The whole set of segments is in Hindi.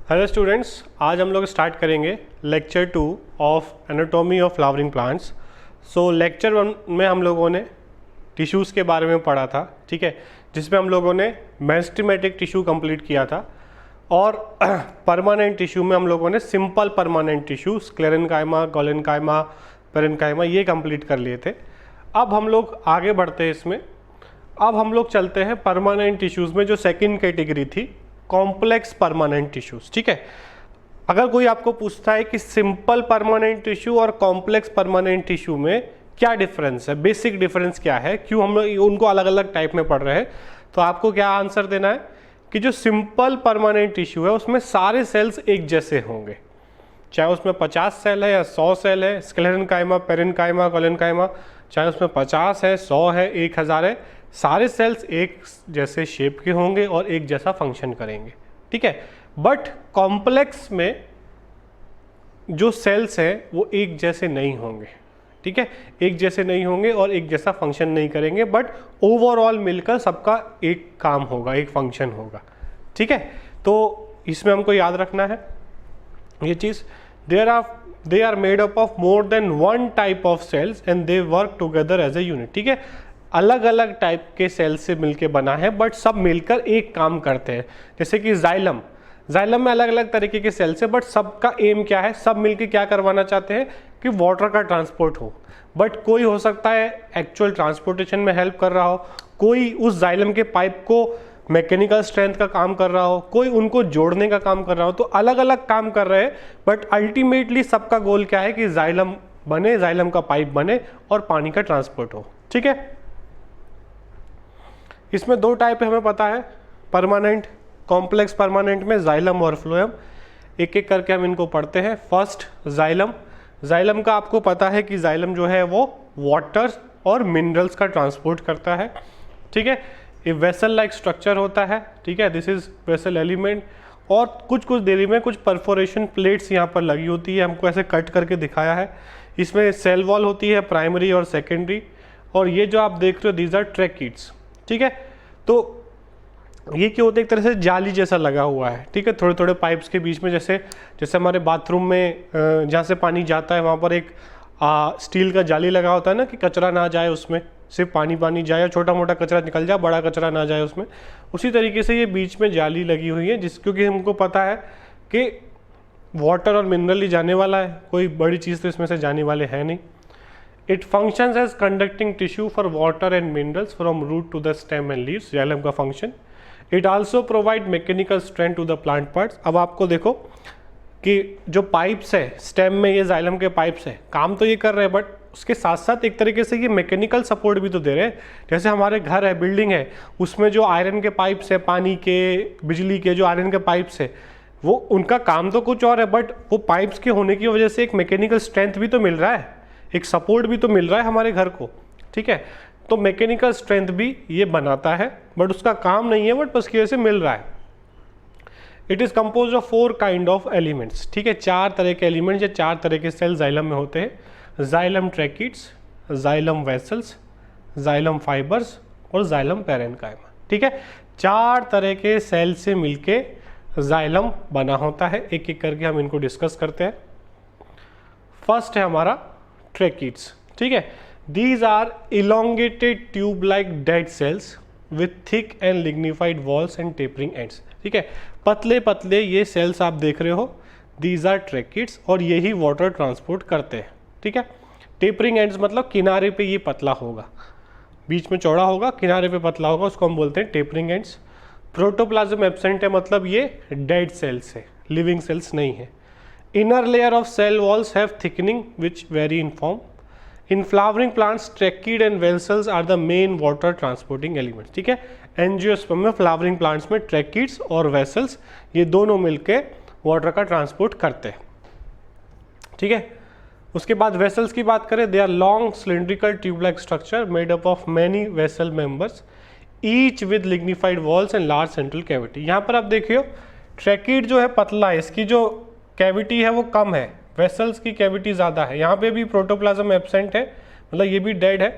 हेलो स्टूडेंट्स, आज हम लोग स्टार्ट करेंगे lecture 2 of anatomy of flowering plants. So lecture 1 में हम लोगों ने टिश्यूज़ के बारे में पढ़ा था, ठीक है, जिसमें हम लोगों ने मेरिस्टेमेटिक टिश्यू कंप्लीट किया था और परमानेंट टिश्यू में हम लोगों ने simple permanent tissue sclerenchyma, collenchyma, parenchyma ये कंप्लीट कर लिए थे। अब हम लोग आगे बढ़ते हैं इसमें। अब हम लोग चलते हैं परमानेंट टिश्यूज़ में, जो सेकेंड कैटेगरी थी कॉम्प्लेक्स परमानेंट टिश्यूज। ठीक है, अगर कोई आपको पूछता है कि सिंपल परमानेंट टिश्यू और कॉम्प्लेक्स परमानेंट टिश्यू में क्या डिफरेंस है, बेसिक डिफरेंस क्या है, क्यों हम लोग उनको अलग अलग टाइप में पढ़ रहे हैं, तो आपको क्या आंसर देना है कि जो सिंपल परमानेंट टिश्यू है उसमें सारे सेल्स एक जैसे होंगे, चाहे उसमें 50 सेल है या 100 सेल है, स्क्लेरेनकाइमा, पेरेनकाइमा, गोलेनकाइमा, चाहे उसमें 50 है, 100 है, 1000 है, सारे सेल्स एक जैसे शेप के होंगे और एक जैसा फंक्शन करेंगे। ठीक है, बट कॉम्प्लेक्स में जो सेल्स हैं वो एक जैसे नहीं होंगे। ठीक है, एक जैसे नहीं होंगे और एक जैसा फंक्शन नहीं करेंगे, बट ओवरऑल मिलकर सबका एक काम होगा, एक फंक्शन होगा। ठीक है, तो इसमें हमको याद रखना है ये चीज़। They are made up of more than one type of cells and they work together as a unit. ठीक है, अलग अलग टाइप के सेल से मिलके बना है, बट सब मिलकर एक काम करते हैं। जैसे कि जाइलम में अलग अलग तरीके के सेल्स है, बट सबका एम क्या है, सब मिलके क्या करवाना चाहते हैं कि वाटर का ट्रांसपोर्ट हो। बट कोई हो सकता है एक्चुअल ट्रांसपोर्टेशन में हेल्प कर रहा हो, कोई उस जाइलम के पाइप को मैकेनिकल स्ट्रेंथ का काम कर रहा हो, कोई उनको जोड़ने का काम कर रहा हो, तो अलग अलग काम कर रहे हैं, बट अल्टीमेटली सबका गोल क्या है कि जाइलम बने, जाइलम का पाइप बने और पानी का ट्रांसपोर्ट हो। ठीक है, इसमें दो टाइप हमें पता है, परमानेंट, कॉम्प्लेक्स परमानेंट में जाइलम और फ्लोएम। एक एक करके हम इनको पढ़ते हैं। फर्स्ट जाइलम का आपको पता है कि जाइलम जो है वो वाटर और मिनरल्स का ट्रांसपोर्ट करता है। ठीक है, ये वेसल लाइक स्ट्रक्चर होता है। ठीक है, दिस इज वेसल एलिमेंट, और कुछ देरी में कुछ परफोरेशन प्लेट्स यहाँ पर लगी होती है, हमको ऐसे कट करके दिखाया है। इसमें सेल वॉल होती है, प्राइमरी और सेकेंडरी, और ये जो आप देख रहे हो दीज आर ट्रैकिड्स। ठीक है, तो ये क्या होता है, एक तरह से जाली जैसा लगा हुआ है। ठीक है, थोड़े थोड़े पाइप्स के बीच में, जैसे हमारे बाथरूम में जहाँ से पानी जाता है वहाँ पर एक स्टील का जाली लगा होता है ना, कि कचरा ना जाए उसमें, सिर्फ पानी जाए, या छोटा मोटा कचरा निकल जाए, बड़ा कचरा ना जाए उसमें। उसी तरीके से ये बीच में जाली लगी हुई है, क्योंकि हमको पता है कि वाटर और मिनरल ही जाने वाला है, कोई बड़ी चीज़ तो इसमें से जाने वाले है नहीं। It functions as conducting tissue for water and minerals from root to the stem and leaves, xylem का function. It also provide mechanical strength to the plant parts। अब आपको देखो कि जो पाइप्स है स्टेम में, ये जाइलम के पाइप्स है, काम तो ये कर रहे हैं, बट उसके साथ साथ एक तरीके से ये मैकेनिकल सपोर्ट भी तो दे रहे हैं। जैसे हमारे घर है, बिल्डिंग है, उसमें जो आयरन के पाइप्स है, पानी के, बिजली के जो आयरन के पाइप्स है, वो उनका काम तो कुछ और है, बट वो पाइप्स के होने की वजह से एक मैकेनिकल स्ट्रेंथ भी तो मिल रहा है, एक सपोर्ट भी तो मिल रहा है हमारे घर को। ठीक है, तो मैकेनिकल स्ट्रेंथ भी ये बनाता है, बट उसका काम नहीं है, बट बस की वजह से मिल रहा है। It is compose of 4 kind of elements. ठीक है, 4 तरह के एलिमेंट्स या 4 तरह के सेल जाइलम में होते हैं। Xylem tracheids, xylem vessels, xylem fibres और जाइलम पेरेनकाइमा। ठीक है, 4 तरह के सेल से मिलके जाइलम बना होता है। एक एक करके हम इनको डिस्कस करते हैं। फर्स्ट है हमारा ट्रैकिड्स। ठीक है, these are elongated tube like dead cells with thick and lignified walls and tapering ends. ठीक है, पतले पतले ये सेल्स आप देख रहे हो, दीज आर ट्रैकिड्स, और यही वाटर ट्रांसपोर्ट करते हैं। ठीक है, टेपरिंग एंड्स मतलब किनारे पे ये पतला होगा, बीच में चौड़ा होगा, किनारे पे पतला होगा, उसको हम बोलते हैं टेपरिंग एंड्स। प्रोटोप्लाज्म एब्सेंट है, मतलब ये डेड सेल्स है, लिविंग सेल्स नहीं है। Inner layer of cell walls have thickening which vary in form. In flowering plants, tracheids and vessels are the main water transporting elements. ठीक है, एंजियोस्पर्म में, फ्लावरिंग प्लांट्स में ट्रैकिड्स और वेसल्स ये दोनों मिलके वाटर का ट्रांसपोर्ट करते हैं। ठीक है, उसके बाद वेसल्स की बात करें, they are long cylindrical tube like structure made up of many vessel members each with lignified walls and large central cavity. यहाँ पर आप देखियो ट्रैकिड जो है पतला है, इसकी जो कैविटी है वो कम है, वेसल्स की कैविटी ज़्यादा है। यहाँ पे भी प्रोटोप्लाज्म एब्सेंट है, मतलब ये भी डेड है।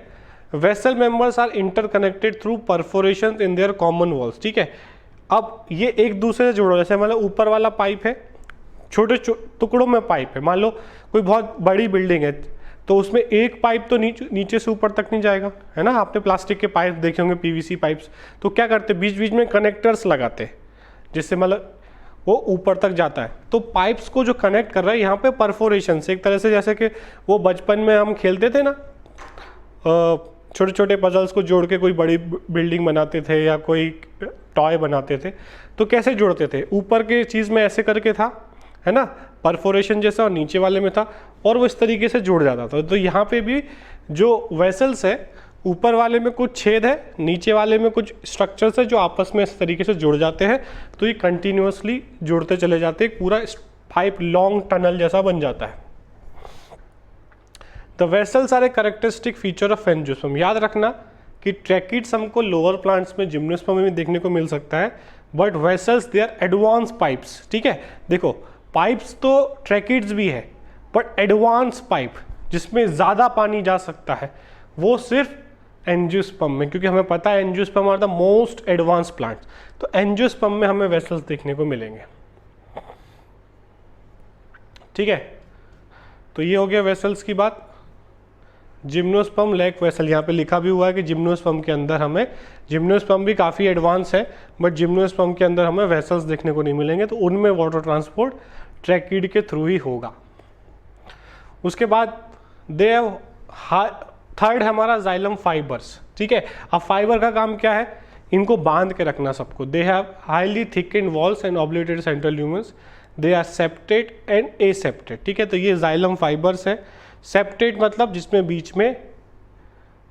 Vessel members are interconnected through perforation in their common walls. ठीक है, अब ये एक दूसरे से जुड़ो, जैसे मतलब ऊपर वाला पाइप है, छोटे टुकड़ों में पाइप है। मान लो कोई बहुत बड़ी बिल्डिंग है तो उसमें एक पाइप तो नीचे से ऊपर तक नहीं जाएगा, है ना। आपने प्लास्टिक के पाइप देखे होंगे, पीवीसी पाइप्स, तो क्या करते बीच बीच में कनेक्टर्स लगाते हैं जिससे मतलब वो ऊपर तक जाता है। तो पाइप्स को जो कनेक्ट कर रहा है यहाँ पे परफोरेशन से, एक तरह से जैसे कि वो बचपन में हम खेलते थे ना, छोटे छोटे पजल्स को जोड़ के कोई बड़ी बिल्डिंग बनाते थे या कोई टॉय बनाते थे, तो कैसे जोड़ते थे, ऊपर के चीज़ में ऐसे करके था, है ना, परफोरेशन जैसा, और नीचे वाले में था, और वो इस तरीके से जुड़ जाता था। तो यहाँ पे भी जो वेसल्स है, ऊपर वाले में कुछ छेद है, नीचे वाले में कुछ स्ट्रक्चर्स है जो आपस में इस तरीके से जुड़ जाते हैं, तो ये कंटिन्यूअसली जुड़ते चले जाते हैं, पूरा पाइप लॉन्ग टनल जैसा बन जाता है। The vessels are a characteristic feature of angiosperm. याद रखना कि ट्रैकिड्स हमको लोअर प्लांट्स में, जिम्नोस्पर्म में देखने को मिल सकता है, but vessels they are advance pipes. ठीक है, देखो पाइप्स तो ट्रैकिड्स भी है, बट एडवांस पाइप जिसमें ज़्यादा पानी जा सकता है वो सिर्फ एंजियोस्पर्म में, क्योंकि हमें पता है angiosperm are the most advance plants, तो एंजियोस्पर्म में हमें वेसल्स देखने को मिलेंगे। ठीक है, तो ये हो गया वेसल्स की बात। जिम्नोस्पर्म लैक वेसल, यहाँ पे लिखा भी हुआ है कि जिम्नोस्पर्म के अंदर हमें, जिम्नोस्पर्म भी काफ़ी एडवांस है, बट जिम्नोस्पर्म के अंदर हमें वेसल्स देखने को नहीं मिलेंगे, तो उनमें वाटर ट्रांसपोर्ट ट्रैकिड के थ्रू ही होगा। उसके बाद दे थर्ड है हमारा जाइलम फाइबर्स। ठीक है, अब फाइबर का काम क्या है, इनको बांध के रखना सबको। They have highly thickened walls and obliterated central lumens, they are septate and aseptate. ठीक है, तो ये जाइलम फाइबर्स है। सेप्टेड मतलब जिसमें बीच में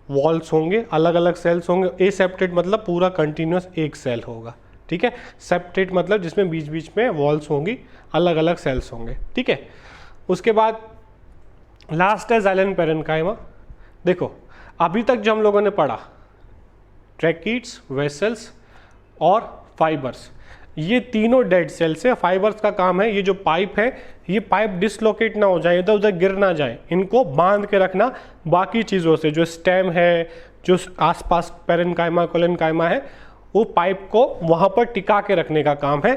वॉल्स होंगे, अलग अलग सेल्स होंगे। एसेप्टेड मतलब पूरा कंटिन्यूस एक सेल होगा। ठीक है, सेप्टेड मतलब जिसमें बीच बीच में वॉल्स होंगी, अलग अलग सेल्स होंगे। ठीक है, उसके बाद लास्ट है जाइलम पेरेन्काइमा। देखो अभी तक जो हम लोगों ने पढ़ा, ट्रैकिड्स, वेसल्स और फाइबर्स, ये तीनों डेड सेल्स है। फाइबर्स का काम है, ये जो पाइप है, ये पाइप डिसलोकेट ना हो जाए, इधर उधर गिर ना जाए, इनको बांध के रखना बाकी चीज़ों से। जो स्टेम है, जो आसपास पेरेन्काइमा, कोलेन्काइमा है, वो पाइप को वहाँ पर टिका के रखने का काम है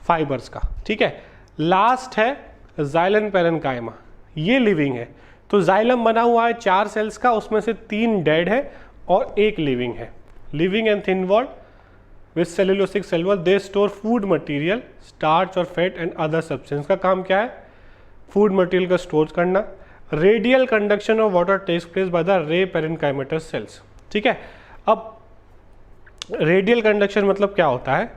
फाइबर्स का। ठीक है, लास्ट है जाइलम पेरेन्काइमा, ये लिविंग है। तो जाइलम बना हुआ है 4 सेल्स का, उसमें से 3 डेड है और 1 लिविंग है। Living and thin walled with cellulosic cell wall, they store food material, starch और फैट एंड अदर सब्सटेंस। का काम क्या है, फूड मटेरियल का स्टोर करना। Radial conduction of water takes place by the ray parenchymatous sales. ठीक है, अब रेडियल कंडक्शन मतलब क्या होता है,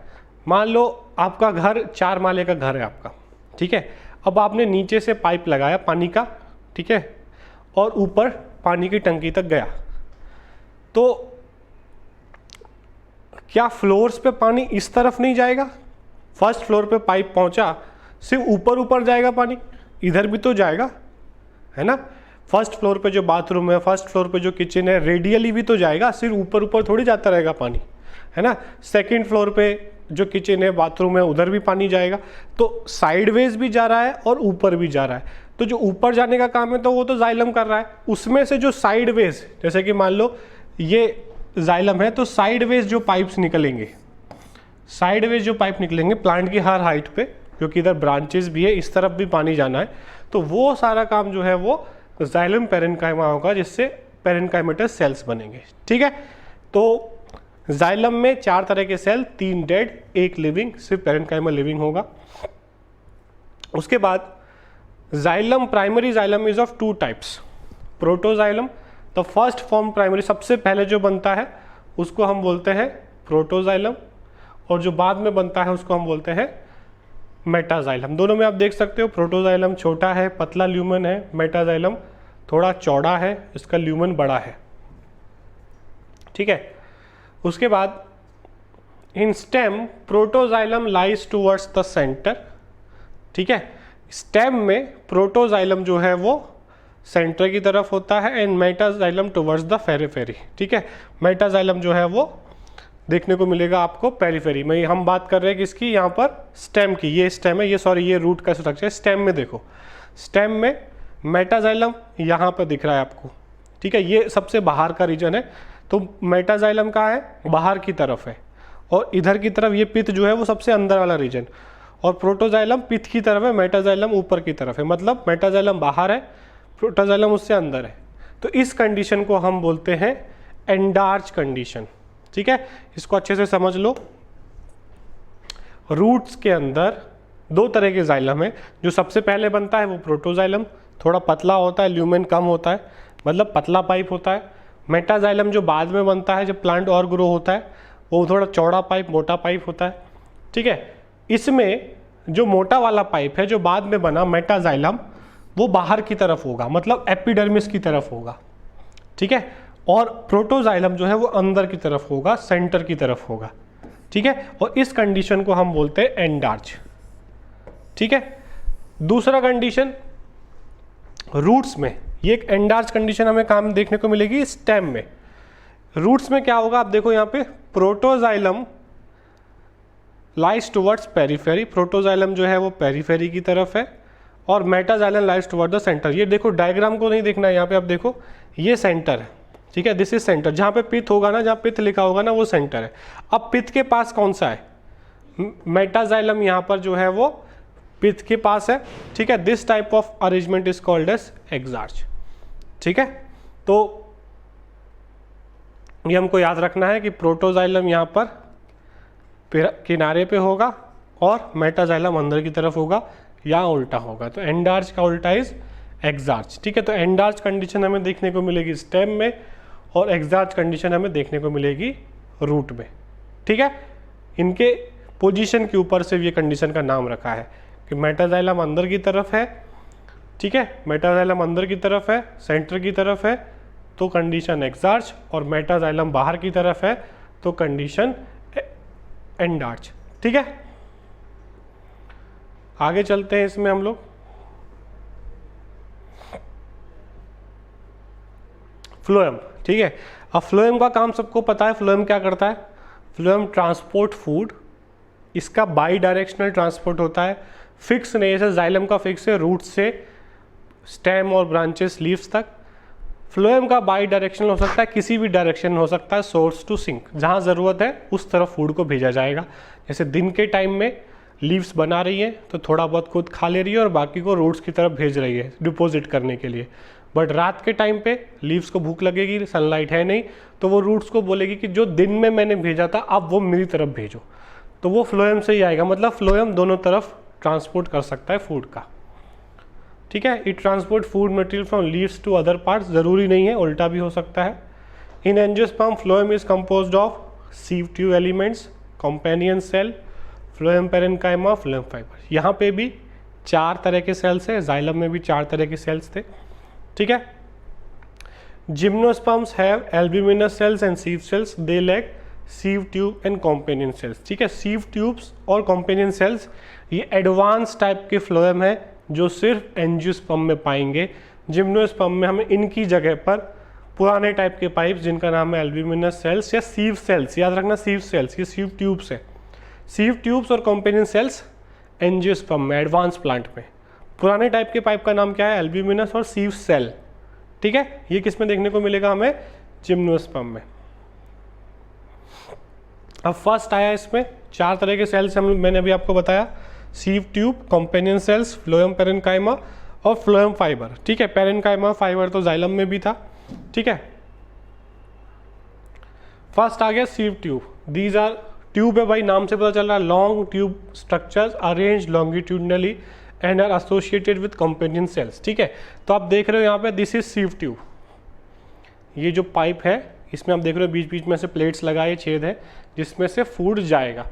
मान लो आपका घर 4 माले का घर है आपका। ठीक है, अब आपने नीचे से पाइप लगाया पानी का, ठीक है, और ऊपर पानी की टंकी तक गया, तो क्या फ्लोर्स पे पानी इस तरफ नहीं जाएगा? फर्स्ट फ्लोर पे पाइप पहुंचा, सिर्फ ऊपर ऊपर जाएगा पानी, इधर भी तो जाएगा, है ना। फर्स्ट फ्लोर पे जो बाथरूम है, फर्स्ट फ्लोर पे जो किचन है, रेडियली भी तो जाएगा, सिर्फ ऊपर ऊपर थोड़ी जाता रहेगा पानी, है ना। सेकंड फ्लोर पे जो किचन है, बाथरूम है, उधर भी पानी जाएगा, तो साइडवेज भी जा रहा है और ऊपर भी जा रहा है। तो जो ऊपर जाने का काम है तो वो तो जाइलम कर रहा है, उसमें से जो साइडवेज, जैसे कि मान लो ये जाइलम है, तो साइडवेज जो पाइप्स निकलेंगे, साइडवेज जो पाइप निकलेंगे प्लांट की हर हाइट पे, क्योंकि इधर ब्रांचेस भी है, इस तरफ भी पानी जाना है, तो वो सारा काम जो है वो जाइलम पेरेन्काइमा होगा, जिससे पेरेन्काइमेटस सेल्स बनेंगे। ठीक है, तो जाइलम में 4 तरह के सेल, 3 डेड, 1 लिविंग, सिर्फ पेरेन्काइमा लिविंग होगा। उसके बाद xylem, primary xylem is of 2 types. Protoxylem, the first form primary, सबसे पहले जो बनता है उसको हम बोलते हैं प्रोटोजाइलम, और जो बाद में बनता है उसको हम बोलते हैं मेटाजाइलम। दोनों में आप देख सकते हो, प्रोटोजाइलम छोटा है, पतला ल्यूमन है, मेटाजाइलम थोड़ा चौड़ा है, इसका ल्यूमन बड़ा है। ठीक है, उसके बाद in stem protoxylem lies towards the centre. ठीक है, स्टेम में प्रोटोजाइलम जो है वो सेंटर की तरफ होता है, and metaxylem towards the periphery. ठीक है, मेटाजाइलम जो है वो देखने को मिलेगा आपको पेरिफेरी में। हम बात कर रहे हैं किसकी, यहाँ पर स्टेम की। ये स्टेम है, ये सॉरी ये रूट का स्ट्रक्चर है। स्टेम में देखो, स्टेम में मेटाजाइलम यहाँ पर दिख रहा है आपको। ठीक है, ये सबसे बाहर का रीजन है, तो मेटाजाइलम कहाँ है, बाहर की तरफ है, और इधर की तरफ ये पित्त जो है वो सबसे अंदर वाला रीजन, और प्रोटोजाइलम पित्त की तरफ है, मेटाजाइलम ऊपर की तरफ है, मतलब मेटाजाइलम बाहर है, प्रोटोजाइलम उससे अंदर है। तो इस कंडीशन को हम बोलते हैं एंडार्च कंडीशन। ठीक है, इसको अच्छे से समझ लो। रूट्स के अंदर दो तरह के जाइलम है। जो सबसे पहले बनता है वो प्रोटोजाइलम, थोड़ा पतला होता है, ल्यूमेन कम होता है, मतलब पतला पाइप होता है। मेटाजाइलम जो बाद में बनता है जब प्लांट और ग्रो होता है, वो थोड़ा चौड़ा पाइप, मोटा पाइप होता है। ठीक है, इसमें जो मोटा वाला पाइप है जो बाद में बना मेटाजाइलम, वो बाहर की तरफ होगा, मतलब एपिडर्मिस की तरफ होगा। ठीक है, और प्रोटोजाइलम जो है वो अंदर की तरफ होगा, सेंटर की तरफ होगा। ठीक है, और इस कंडीशन को हम बोलते हैं एंडार्च। ठीक है, दूसरा कंडीशन रूट्स में, ये एक एंडार्च कंडीशन हमें काम देखने को मिलेगी स्टेम में। रूट्स में क्या होगा, आप देखो यहाँ पे protoxylem lies towards periphery, protoxylem जो है वो पेरीफेरी की तरफ है, और metaxylem lies toward the centre. ये देखो डायग्राम को नहीं देखना है, यहाँ पे आप देखो ये सेंटर है। ठीक है, दिस इज सेंटर, जहाँ पे पित्त होगा ना, जहाँ पित्त लिखा होगा ना वो सेंटर है। अब पित्त के पास कौन सा है, मेटाजाइलम यहाँ पर जो है वो पित्त के पास है। ठीक है, this type of arrangement is called as exarch. ठीक है, तो ये हमको याद रखना है कि प्रोटोजाइलम यहाँ पर किनारे पे होगा और मेटाजाइलम अंदर की तरफ होगा, या उल्टा होगा। तो एंडार्च का उल्टा इज एक्सार्च। ठीक है, तो एंडार्च कंडीशन हमें देखने को मिलेगी स्टेम में, और एक्सार्च कंडीशन हमें देखने को मिलेगी रूट में। ठीक है, इनके पोजीशन के ऊपर से ये कंडीशन का नाम रखा है कि मेटाजाइलम अंदर की तरफ है। ठीक है, मेटाजाइलम अंदर की तरफ है, सेंटर की तरफ है, तो कंडीशन एक्सार्च, और मेटाजाइलम बाहर की तरफ है तो कंडीशन एंडार्च। ठीक है, आगे चलते हैं इसमें हम लोग। फ्लोएम। ठीक है, अब फ्लोएम का काम सबको पता है। फ्लोएम क्या करता है, फ्लोएम ट्रांसपोर्ट फूड, इसका बाई डायरेक्शनल ट्रांसपोर्ट होता है, फिक्स नहीं, जैसे जाइलम का फिक्स है रूट से स्टेम और ब्रांचेस लीव्स तक। फ्लोएम का बाई डायरेक्शनल हो सकता है, किसी भी डायरेक्शन हो सकता है, सोर्स टू सिंक, जहाँ ज़रूरत है उस तरफ फूड को भेजा जाएगा। जैसे दिन के टाइम में लीव्स बना रही है तो थोड़ा बहुत खुद खा ले रही है और बाकी को रूट्स की तरफ भेज रही है डिपॉजिट करने के लिए। बट रात के टाइम पे लीव्स को भूख लगेगी, सनलाइट है नहीं, तो वो रूट्स को बोलेगी कि जो दिन में मैंने भेजा था अब वो मेरी तरफ भेजो, तो वो फ्लोएम से ही आएगा। मतलब फ्लोएम दोनों तरफ ट्रांसपोर्ट कर सकता है फूड का। ठीक है, it transport food material from leaves to other parts, ज़रूरी नहीं है, उल्टा भी हो सकता है। In angiosperm phloem is composed of sieve tube elements, companion cell, phloem parenchyma, phloem fibre. यहाँ पे भी 4 तरह के सेल्स है, जाइलम में भी 4 तरह के सेल्स थे। ठीक है, gymnosperms have albuminous cells and sieve cells, they lack sieve tube and companion cells. ठीक है, सीव ट्यूब्स और कॉम्पेनियन सेल्स ये एडवांस टाइप के फ्लोएम है जो सिर्फ एंजियोस्पर्म में पाएंगे। जिम्नोस्पर्म में हमें इनकी जगह पर पुराने टाइप के पाइप्स जिनका नाम है एल्ब्यूमिनस सेल्स या सीव सेल्स, याद रखना सीव सेल्स, ये सीव ट्यूब्स है। सीव ट्यूब्स और कॉम्पेनियन सेल्स एंजियोस्पर्म में, एडवांस प्लांट में। पुराने टाइप के पाइप का नाम क्या है, एल्ब्यूमिनस और सीव सेल। ठीक है, ये किस में देखने को मिलेगा हमें, जिम्नोस्पर्म में। अब फर्स्ट आया इसमें 4 तरह के सेल्स मैंने अभी आपको बताया, sieve tube, companion cells, phloem parenchyma और फ्लोएम फाइबर। ठीक है, पैरेन्काइमा फाइबर तो जाइलम में भी था। ठीक है, फर्स्ट आ गया sieve tube. These are tube है भाई, नाम से पता चल रहा है, long tube structures arrange longitudinally and are associated with companion cells. ठीक है, तो आप देख रहे हो यहाँ पे दिस इज सीव ट्यूब। ये जो पाइप है इसमें आप देख रहे हो बीच बीच में से प्लेट्स लगाए, छेद है जिसमें से फूड जाएगा।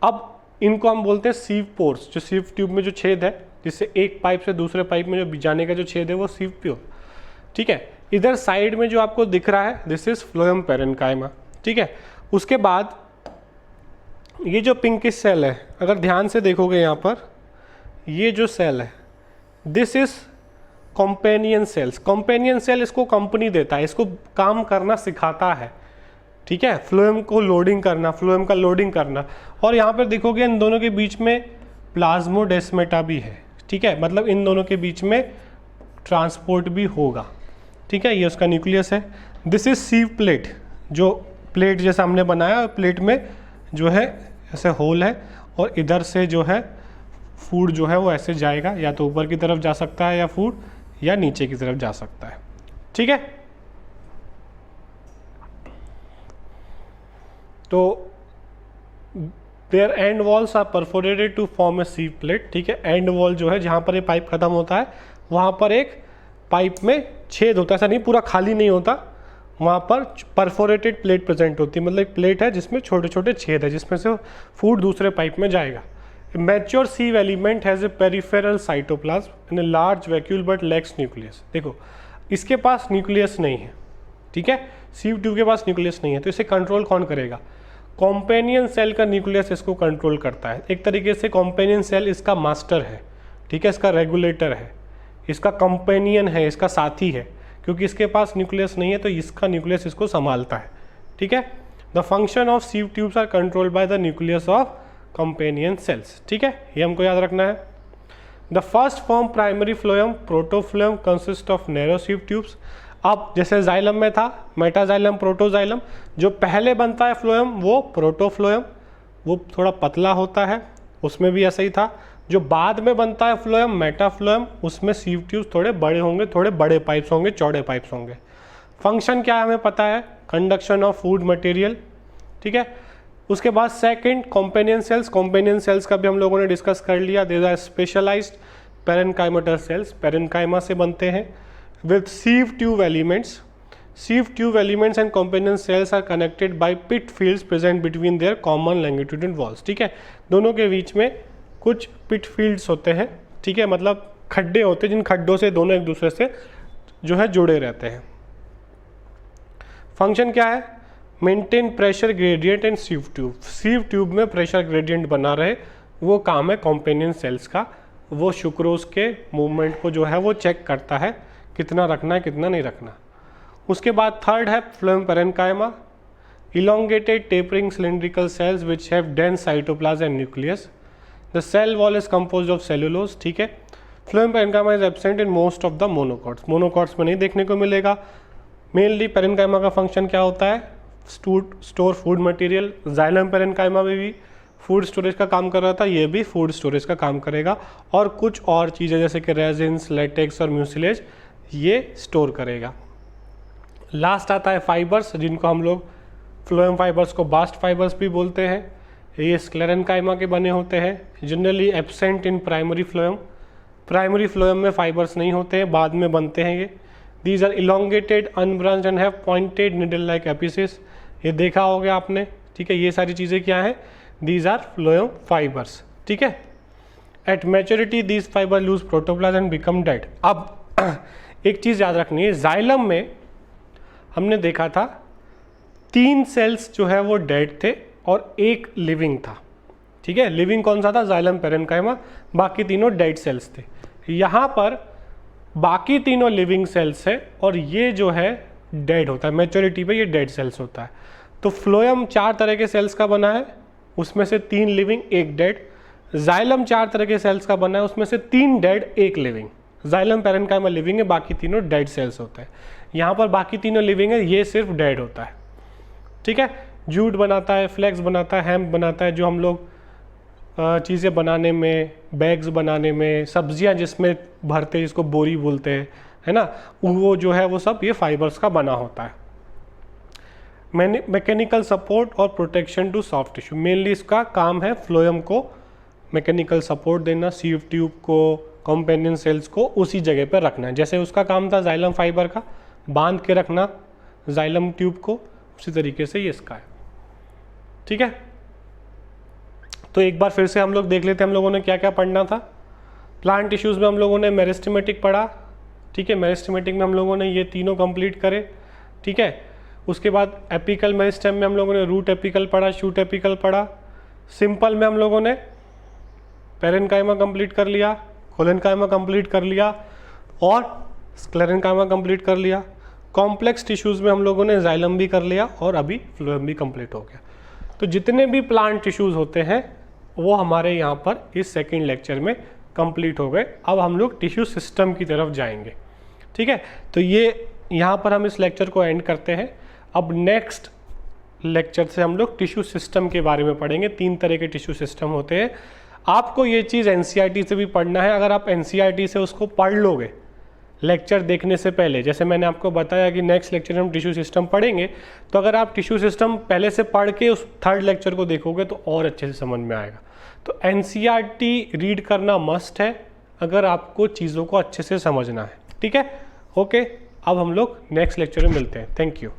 अब इनको हम बोलते हैं सीव पोर्स, जो सीव ट्यूब में जो छेद है जिससे एक पाइप से दूसरे पाइप में जो जाने का जो छेद है वो सीव ट्यूब। ठीक है, इधर साइड में जो आपको दिख रहा है दिस इज फ्लोएम पैरेन्काइमा। ठीक है, उसके बाद ये जो पिंकिश सेल है, अगर ध्यान से देखोगे यहाँ पर ये जो सेल है this is companion cells. Companion cell इसको कंपनी देता है, इसको काम करना सिखाता है। ठीक है, फ्लोएम को लोडिंग करना, फ्लोएम का लोडिंग करना। और यहाँ पर देखोगे इन दोनों के बीच में प्लाज्मोडेस्मेटा भी है। ठीक है, मतलब इन दोनों के बीच में ट्रांसपोर्ट भी होगा। ठीक है, ये उसका न्यूक्लियस है। दिस इज सीव प्लेट, जो प्लेट जैसा हमने बनाया, प्लेट में जो है ऐसे होल है और इधर से जो है फूड जो है वो ऐसे जाएगा, या तो ऊपर की तरफ जा सकता है या फूड, या नीचे की तरफ जा सकता है। ठीक है, तो their end walls are perforated to form a sieve plate. ठीक है, एंड वॉल जो है जहाँ पर ये पाइप खत्म होता है वहाँ पर एक पाइप में छेद होता है, ऐसा नहीं पूरा खाली नहीं होता, वहाँ पर परफोरेटेड प्लेट प्रेजेंट होती है, मतलब एक प्लेट है जिसमें छोटे छोटे छेद है जिसमें से फूड दूसरे पाइप में जाएगा। Mature sieve element has a peripheral cytoplasm in a large vacuole but lacks nucleus. देखो इसके पास न्यूक्लियस नहीं है, ठीक है, सीव ट्यूब के पास न्यूक्लियस नहीं है, तो इसे कंट्रोल कौन करेगा? कॉम्पेनियन सेल का न्यूक्लियस इसको कंट्रोल करता है। एक तरीके से कॉम्पेनियन सेल इसका मास्टर है, ठीक है, इसका रेगुलेटर है, इसका कंपेनियन है, इसका साथी है, क्योंकि इसके पास न्यूक्लियस नहीं है तो इसका न्यूक्लियस इसको संभालता है। ठीक है, the function of sieve tubes are controlled by the nucleus of companion cells. ठीक है, ये हमको याद रखना है। The first form primary phloem protophloem consist of narrow sieve tubes. अब जैसे जाइलम में था मेटाजाइलम प्रोटोजाइलम, जो पहले बनता है फ्लोएम वो प्रोटोफ्लोएम, वो थोड़ा पतला होता है, उसमें भी ऐसा ही था। जो बाद में बनता है फ्लोएम मेटाफ्लोएम, उसमें सीव ट्यूब्स थोड़े बड़े होंगे, थोड़े बड़े पाइप्स होंगे, चौड़े पाइप्स होंगे। फंक्शन क्या है हमें पता है, कंडक्शन ऑफ फूड मटेरियल। ठीक है, उसके बाद second companion cells. Companion cells का भी हम लोगों ने डिस्कस कर लिया। These are specialised parenchymatous cells, parenchyma से बनते हैं with sieve tube elements. Sieve tube elements and companion cells are connected by pit fields present between their common longitudinal walls. ठीक है, दोनों के बीच में कुछ पिट फील्ड्स होते हैं, ठीक है, मतलब खड्डे होते हैं जिन खड्डों से दोनों एक दूसरे से जो है जुड़े रहते हैं। फंक्शन क्या है, मेंटेन प्रेशर ग्रेडियंट इन सीव ट्यूब। सीव ट्यूब में प्रेशर ग्रेडियंट बना रहे, वो काम है कॉम्पेनियन सेल्स का। वो सुक्रोज के मूवमेंट को जो है वो चेक करता है, कितना रखना है कितना नहीं रखना। उसके बाद थर्ड है phloem parenchyma, elongated tapering cylindrical cells which have dense cytoplasm and nucleus. The cell wall is composed of cellulose. ठीक है, phloem parenchyma is absent in most of the monocots. Monocots में नहीं देखने को मिलेगा। मेनली पेरेन्काइमा का फंक्शन क्या होता है, store food material. Xylem parenchyma में भी फूड स्टोरेज का काम कर रहा था, ये भी फूड स्टोरेज का काम करेगा, और कुछ और चीज़ें जैसे कि रेजिन्स, लेटेक्स और म्यूसिलेज ये स्टोर करेगा। लास्ट आता है फाइबर्स, जिनको हम लोग फ्लोएम फाइबर्स को बास्ट फाइबर्स भी बोलते हैं। ये स्क्लेरेन्काइमा के बने होते हैं, generally absent in primary phloem. Primary phloem में फाइबर्स नहीं होते हैं, बाद में बनते हैं ये। These are elongated unbranched and have pointed needle like apices. ये देखा होगा आपने, ठीक है, ये सारी चीज़ें क्या हैं, दीज आर फ्लोएम फाइबर्स। ठीक है, at maturity these fibre lose protoplasm and become dead. अब एक चीज़ याद रखनी है, जाइलम में हमने देखा था 3 सेल्स जो है वो डेड थे और 1 लिविंग था। ठीक है, लिविंग कौन सा था, जाइलम पेरेन्काइमा, बाकी तीनों डेड सेल्स थे। यहाँ पर बाकी तीनों लिविंग सेल्स है और ये जो है डेड होता है, मैच्योरिटी पे ये डेड सेल्स होता है। तो फ्लोएम 4 तरह के सेल्स का बना है, उसमें से 3 लिविंग 1 डेड। जाइलम 4 तरह के सेल्स का बना है, उसमें से 3 dead 1 living. Xylem parenchyma living है, बाकी तीनों डेड सेल्स होते हैं। यहाँ पर बाकी तीनों लिविंग है, ये सिर्फ डेड होता है। ठीक है, जूट बनाता है, फ्लेक्स बनाता है, हेम्प बनाता है, जो हम लोग चीज़ें बनाने में, बैग्स बनाने में, सब्जियाँ जिसमें भरते हैं जिसको बोरी बोलते हैं, है ना, वो जो है वो सब ये फाइबर्स का बना होता है। मैकेनिकल सपोर्ट और protection to soft tissue, mainly इसका काम है फ्लोएम को मैकेनिकल सपोर्ट देना, सीव ट्यूब को, कॉम्पेनियन सेल्स को उसी जगह पर रखना है। जैसे उसका काम था जाइलम फाइबर का, बांध के रखना जाइलम ट्यूब को, उसी तरीके से ये इसका है। ठीक है, तो एक बार फिर से हम लोग देख लेते हैं हम लोगों ने क्या क्या पढ़ना था। प्लांट टिश्यूज़ में हम लोगों ने मेरिस्टेमेटिक पढ़ा। ठीक है, मेरिस्टेमेटिक में हम लोगों ने ये तीनों कंप्लीट करे। ठीक है, उसके बाद एपिकल मेरिस्टेम में हम लोगों ने रूट एपिकल पढ़ा, शूट एपिकल पढ़ा। सिंपल में हम लोगों ने पेरेन्काइमा कंप्लीट कर लिया, कोलेन्काइमा कंप्लीट कर लिया और स्क्लेरेन्काइमा कंप्लीट कर लिया। कॉम्प्लेक्स टिश्यूज़ में हम लोगों ने जाइलम भी कर लिया और अभी फ्लोएम भी कंप्लीट हो गया। तो जितने भी प्लांट टिश्यूज़ होते हैं वो हमारे यहाँ पर इस सेकंड लेक्चर में कंप्लीट हो गए। अब हम लोग टिश्यू सिस्टम की तरफ जाएंगे। ठीक है, तो ये यहाँ पर हम इस लेक्चर को एंड करते हैं। अब नेक्स्ट लेक्चर से हम लोग टिश्यू सिस्टम के बारे में पढ़ेंगे। 3 तरह के टिश्यू सिस्टम होते हैं। आपको ये चीज़ एनसीईआरटी से भी पढ़ना है। अगर आप एनसीईआरटी से उसको पढ़ लोगे लेक्चर देखने से पहले, जैसे मैंने आपको बताया कि नेक्स्ट लेक्चर में हम टिश्यू सिस्टम पढ़ेंगे, तो अगर आप टिश्यू सिस्टम पहले से पढ़ के उस 3rd लेक्चर को देखोगे तो और अच्छे से समझ में आएगा। तो एनसीईआरटी रीड करना मस्ट है अगर आपको चीज़ों को अच्छे से समझना है। ठीक है, ओके, अब हम लोग नेक्स्ट लेक्चर में मिलते हैं। Thank you.